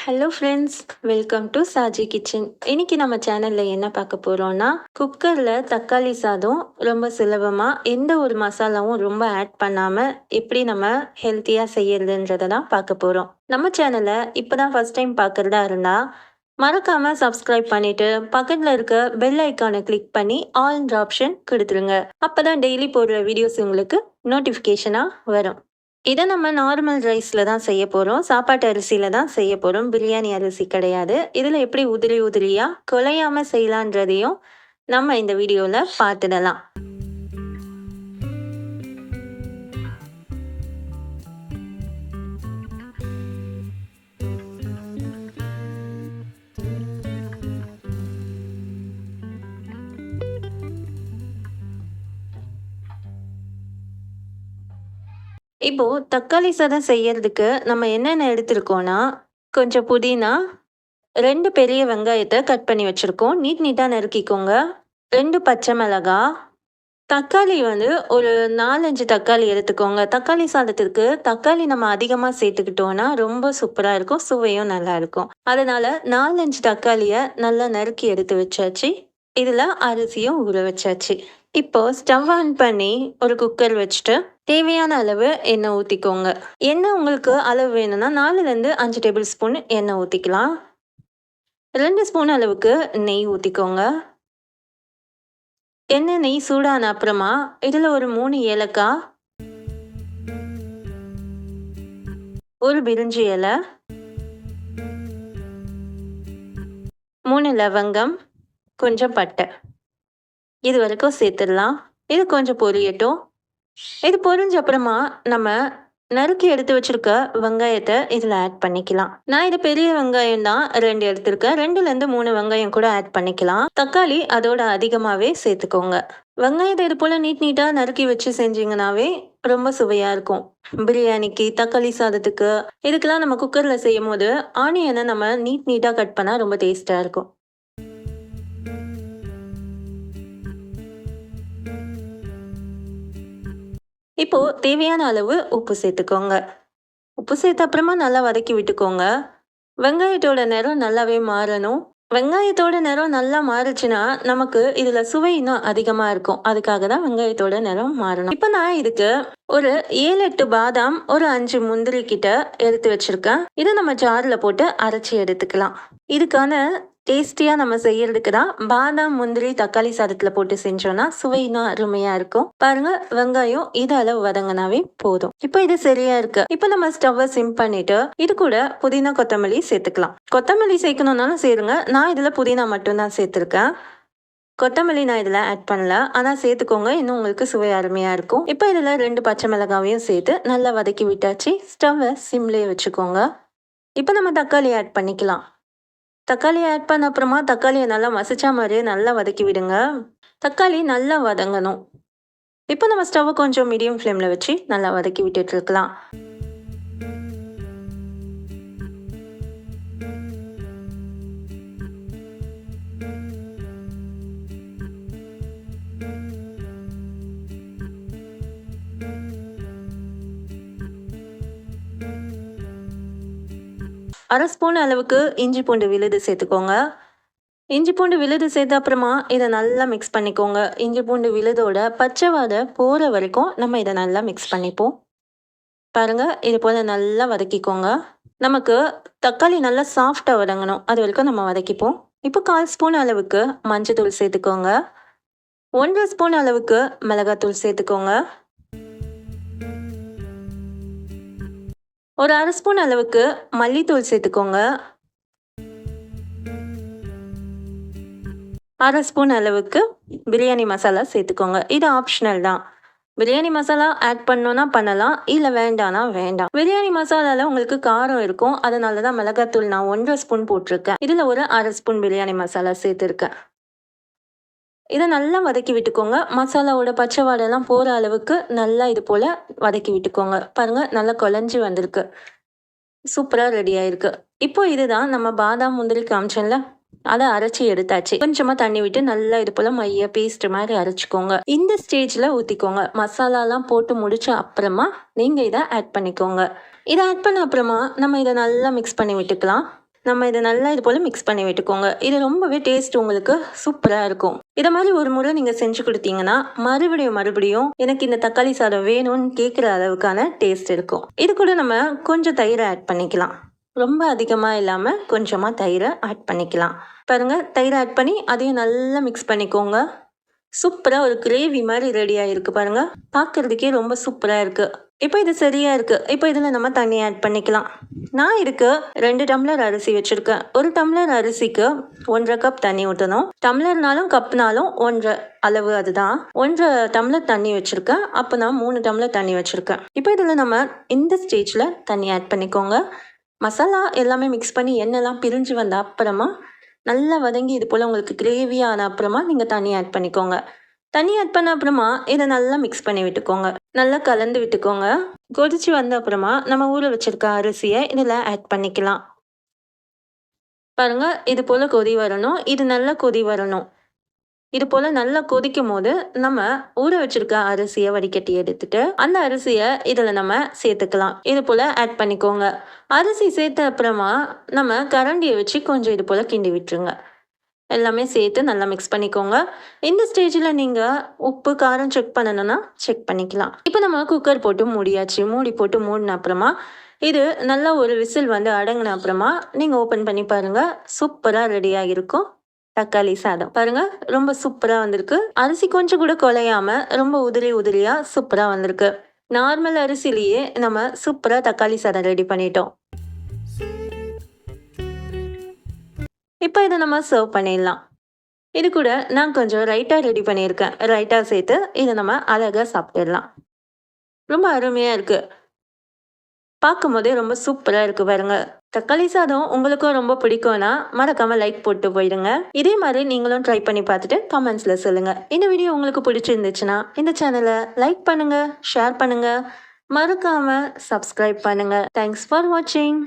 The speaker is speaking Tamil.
Hello friends, welcome to Saji kitchen. இன்னைக்கு நம்ம சேனலில் என்ன பார்க்க போகிறோம்னா, குக்கரில் தக்காளி சாதம் ரொம்ப சுலபமாக எந்த ஒரு மசாலாவும் ரொம்ப ஆட் பண்ணாமல் எப்படி நம்ம ஹெல்த்தியாக செய்யறதுன்றதை தான் பார்க்க போகிறோம். நம்ம சேனலை இப்போ தான் ஃபஸ்ட் டைம் பார்க்குறதா இருந்தால் மறக்காமல் சப்ஸ்கிரைப் பண்ணிவிட்டு பக்கத்தில் இருக்க பெல் ஐக்கானை கிளிக் பண்ணி ஆல்ன்ற ஆப்ஷன் கொடுத்துருங்க. அப்போ தான் டெய்லி போடுற வீடியோஸ் உங்களுக்கு நோட்டிஃபிகேஷனாக வரும். இதை நம்ம நார்மல் ரைஸில் தான் செய்ய போகிறோம். சாப்பாட்டு அரிசியில் தான் செய்ய போகிறோம். பிரியாணி அரிசி கிடையாது. இதில் எப்படி உதிரி உதிரியாக குலையாமல் செய்யலான்றதையும் நம்ம இந்த வீடியோவில் பார்த்துடலாம். இப்போது தக்காளி சாதம் செய்யறதுக்கு நம்ம என்னென்ன எடுத்திருக்கோன்னா, கொஞ்சம் புதினா, 2 பெரிய வெங்காயத்தை கட் பண்ணி வச்சுருக்கோம். நீட்டாக நறுக்கிக்கோங்க. 2 பச்சை மிளகாய், தக்காளி வந்து ஒரு 4-5 தக்காளி எடுத்துக்கோங்க. தக்காளி சாதத்திற்கு தக்காளி நம்ம அதிகமாக சேர்த்துக்கிட்டோன்னா ரொம்ப சூப்பராக இருக்கும், சுவையும் நல்லாயிருக்கும். அதனால் 4-5 தக்காளியை நல்லா நறுக்கி எடுத்து வச்சாச்சு. இதில் அரிசியும் ஊற வச்சாச்சு. இப்போது ஸ்டவ் ஆன் பண்ணி ஒரு குக்கர் வச்சுட்டு தேவையான அளவு எண்ணெய் ஊற்றிக்கோங்க. எண்ணெய் உங்களுக்கு அளவு வேணும்னா 4லேருந்து 5 டேபிள் ஸ்பூன் எண்ணெய் ஊற்றிக்கலாம். 2 ஸ்பூன் அளவுக்கு நெய் ஊற்றிக்கோங்க. எண்ணெய் நெய் சூடான அப்புறமா இதில் ஒரு 3 ஏலக்காய், ஒரு பிரிஞ்சி இலை, 3 லவங்கம், கொஞ்சம் பட்டை, இது வரைக்கும் சேர்த்துடலாம். இது கொஞ்சம் பொரியட்டும். இது பொரிஞ்ச அப்புறமா நம்ம நறுக்கி எடுத்து வச்சிருக்க வெங்காயத்தை இதில் ஆட் பண்ணிக்கலாம். நான் இது பெரிய வெங்காயம் தான் 2 எடுத்திருக்கேன். 2லேருந்து 3 வெங்காயம் கூட ஆட் பண்ணிக்கலாம். தக்காளி அதோட அதிகமாகவே சேர்த்துக்கோங்க. வெங்காயத்தை இது போல் நீட்டாக நறுக்கி வச்சு செஞ்சிங்கனாவே ரொம்ப சுவையாக இருக்கும். பிரியாணிக்கு, தக்காளி சாதத்துக்கு, இதுக்கெல்லாம் நம்ம குக்கரில் செய்யும் போது ஆனியனை நம்ம நீட்டாக கட் பண்ணால் ரொம்ப டேஸ்ட்டாக இருக்கும். இப்போது தேவையான அளவு உப்பு சேர்த்துக்கோங்க. உப்பு சேர்த்த அப்புறமா நல்லா வதக்கி விட்டுக்கோங்க. வெங்காயத்தோட நிறம் நல்லாவே மாறணும். வெங்காயத்தோட நிறம் நல்லா மாறுச்சுன்னா நமக்கு இதில் சுவை இன்னும் அதிகமாக இருக்கும். அதுக்காக தான் வெங்காயத்தோட நிறம் மாறணும். இப்போ நான் இதுக்கு ஒரு 7-8 பாதாம், ஒரு 5 முந்திரி கிட்ட எடுத்து வச்சுருக்கேன். இதை நம்ம ஜாரில் போட்டு அரைச்சி எடுத்துக்கலாம். இதுக்கான டேஸ்டியாக நம்ம செய்யறதுக்கு தான் பாதாம், முந்திரி தக்காளி சாதத்தில் போட்டு செஞ்சோன்னா சுவை இன்னும் அருமையாக இருக்கும். பாருங்கள், வெங்காயம் இது அளவு வதங்கினாவே போதும். இப்போ இது சரியா இருக்கு. இப்போ நம்ம ஸ்டவ்வை சிம் பண்ணிட்டு இது கூட புதினா, கொத்தமல்லி சேர்த்துக்கலாம். கொத்தமல்லி சேர்க்கணுன்னாலும் சேருங்க. நான் இதில் புதினா மட்டும்தான் சேர்த்துருக்கேன். கொத்தமல்லி நான் இதில் ஆட் பண்ணல, ஆனால் சேர்த்துக்கோங்க, இன்னும் உங்களுக்கு சுவை அருமையாக இருக்கும். இப்போ இதில் 2 பச்சை மிளகாவையும் சேர்த்து நல்லா வதக்கி விட்டாச்சு. ஸ்டவ்வை சிம்லேயே வச்சுக்கோங்க. இப்போ நம்ம தக்காளி ஆட் பண்ணிக்கலாம். தக்காளி ஆட் பண்ண அப்புறமா தக்காளியை நல்லா மசிச்சா மாதிரியே நல்லா வதக்கி விடுங்க. தக்காளி நல்லா வதங்கணும். இப்போ நம்ம ஸ்டவ்வை கொஞ்சம் மீடியம் ஃப்ளேமில் வச்சு நல்லா வதக்கி விட்டுட்டு இருக்கலாம். அரை ஸ்பூன் அளவுக்கு இஞ்சி பூண்டு விழுது சேர்த்துக்கோங்க. இஞ்சி பூண்டு விழுது சேர்த்த அப்புறமா இதை நல்லா மிக்ஸ் பண்ணிக்கோங்க. இஞ்சி பூண்டு விழுதோட பச்சை வாடை போகிற வரைக்கும் நம்ம இதை நல்லா மிக்ஸ் பண்ணிப்போம். பாருங்கள், இது போல் நல்லா வதக்கிக்கோங்க. நமக்கு தக்காளி நல்லா சாஃப்டாக வதங்கணும், அது வரைக்கும் நம்ம வதக்கிப்போம். இப்போ 1/4 ஸ்பூன் அளவுக்கு மஞ்சள் சேர்த்துக்கோங்க. 1 ஸ்பூன் அளவுக்கு மிளகாத்தூள் சேர்த்துக்கோங்க. ஒரு அரை ஸ்பூன் அளவுக்கு மல்லித்தூள் சேர்த்துக்கோங்க. அரை ஸ்பூன் அளவுக்கு பிரியாணி மசாலா சேர்த்துக்கோங்க. இது ஆப்ஷனல் தான். பிரியாணி மசாலா ஆட் பண்ணோன்னா பண்ணலாம், இல்லை வேண்டானா வேண்டாம். பிரியாணி மசாலாவில் உங்களுக்கு காரம் இருக்கும், அதனால தான் மிளகாத்தூள் நான் 1 ஸ்பூன் போட்டிருக்கேன். இதில் ஒரு அரை ஸ்பூன் பிரியாணி மசாலா சேர்த்துருக்கேன். இதை நல்லா வதக்கி விட்டுக்கோங்க. மசாலாவோட பச்சை வாடெல்லாம் போகிற அளவுக்கு நல்லா இது போல் வதக்கி விட்டுக்கோங்க. பாருங்கள், நல்லா குழஞ்சி வந்திருக்கு, சூப்பராக ரெடி ஆயிருக்கு. இப்போ இதுதான் நம்ம பாதாம் முந்திரி காமிச்சோம்ல, அதை அரைச்சி எடுத்தாச்சு. கொஞ்சமாக தண்ணி விட்டு நல்லா இது போல் மைய பேஸ்ட் மாதிரி அரைச்சிக்கோங்க. இந்த ஸ்டேஜில் ஊற்றிக்கோங்க. மசாலாலாம் போட்டு முடிச்ச அப்புறமா நீங்கள் இதை ஆட் பண்ணிக்கோங்க. இதை ஆட் பண்ண அப்புறமா நம்ம இதை நல்லா மிக்ஸ் பண்ணி விட்டுக்கலாம். நம்ம இதை நல்லா இது போல் மிக்ஸ் பண்ணி விட்டுக்கோங்க. இது ரொம்பவே டேஸ்ட் உங்களுக்கு சூப்பராக இருக்கும். இதை மாதிரி ஒரு முறை நீங்கள் செஞ்சு கொடுத்தீங்கன்னா மறுபடியும் எனக்கு இந்த தக்காளி சாதம் வேணும்னு கேட்குற அளவுக்கான டேஸ்ட் இருக்கும். இது கூட நம்ம கொஞ்சம் தயிரை ஆட் பண்ணிக்கலாம். ரொம்ப அதிகமாக இல்லாமல் கொஞ்சமாக தயிரை ஆட் பண்ணிக்கலாம். பாருங்கள், தயிரை ஆட் பண்ணி அதையும் நல்லா மிக்ஸ் பண்ணிக்கோங்க. சூப்பராக ஒரு கிரேவி மாதிரி ரெடி ஆகிருக்கு பாருங்கள். பார்க்குறதுக்கே ரொம்ப சூப்பராக இருக்குது. இப்போ இது சரியாக இருக்குது. இப்போ இதில் நம்ம தண்ணி ஆட் பண்ணிக்கலாம். நான் இதுக்கு 2 டம்ளர் அரிசி வச்சுருக்கேன். 1 டம்ளர் அரிசிக்கு 1.5 கப் தண்ணி ஊற்றணும். டம்ளர்னாலும் கப்னாலும் 1.5 அளவு, அதுதான். 1.5 டம்ளர் தண்ணி வச்சுருக்கேன். அப்போ நான் 3 டம்ளர் தண்ணி வச்சுருக்கேன். இப்போ இதில் நம்ம இந்த ஸ்டேஜில் தண்ணி ஆட் பண்ணிக்கோங்க. மசாலா எல்லாமே மிக்ஸ் பண்ணி எண்ணெய்லாம் பிரிஞ்சு வந்த அப்புறமா நல்லா வதங்கி இது போல் உங்களுக்கு கிரேவியான அப்புறமா நீங்கள் தண்ணி ஆட் பண்ணிக்கோங்க. தண்ணி ஆட் பண்ண அப்புறமா இதை நல்லா மிக்ஸ் பண்ணி விட்டுக்கோங்க. நல்லா கலந்து விட்டுக்கோங்க. கொதிச்சு வந்த அப்புறமா நம்ம ஊற வச்சிருக்க அரிசியை இதில் ஆட் பண்ணிக்கலாம். பாருங்கள், இது போல் கொதி வரணும். இது நல்லா கொதி வரணும். இது போல் நல்லா கொதிக்கும் போது நம்ம ஊற வச்சிருக்க அரிசியை வடிகட்டி எடுத்துட்டு அந்த அரிசியை இதில் நம்ம சேர்த்துக்கலாம். இது போல் ஆட் பண்ணிக்கோங்க. அரிசி சேர்த்த அப்புறமா நம்ம கரண்டியை வச்சு கொஞ்சம் இது போல் கிண்டி விட்டுருங்க. எல்லாமே சேர்த்து நல்லா மிக்ஸ் பண்ணிக்கோங்க. இந்த ஸ்டேஜில் நீங்கள் உப்பு காரம் செக் பண்ணணும்னா செக் பண்ணிக்கலாம். இப்போ நம்ம குக்கர் போட்டு மூடியாச்சு. மூடி போட்டு மூடின அப்புறமா இது நல்லா ஒரு விசில் வந்து அடங்கின அப்புறமா நீங்கள் ஓப்பன் பண்ணி பாருங்கள். சூப்பராக ரெடியாக இருக்கும் தக்காளி சாதம். பாருங்க, ரொம்ப சூப்பராக வந்திருக்கு. அரிசி கொஞ்சம் கூட குலையாம ரொம்ப உதிரியாக சூப்பராக வந்திருக்கு. நார்மல் அரிசிலேயே நம்ம சூப்பராக தக்காளி சாதம் ரெடி பண்ணிட்டோம். இப்போ இதை நம்ம சர்வ் பண்ணிடலாம். இது கூட நான் கொஞ்சம் ரைட்டா ரெடி பண்ணியிருக்கேன். ரைட்டா சேர்த்து இதை நம்ம அழகாக சாப்பிட்டுடலாம். ரொம்ப அருமையாக இருக்குது. பார்க்கும் போதே ரொம்ப சூப்பராக இருக்குது பாருங்க. தக்காளி சாதம் உங்களுக்கும் ரொம்ப பிடிக்கும்னா மறக்காமல் லைக் போட்டு போயிடுங்க. இதே மாதிரி நீங்களும் ட்ரை பண்ணி பார்த்துட்டு கமெண்ட்ஸில் சொல்லுங்கள். இந்த வீடியோ உங்களுக்கு பிடிச்சிருந்துச்சுன்னா இந்த சேனலை லைக் பண்ணுங்கள், ஷேர் பண்ணுங்கள், மறக்காமல் சப்ஸ்கிரைப் பண்ணுங்கள். தேங்க்ஸ் ஃபார் வாட்சிங்.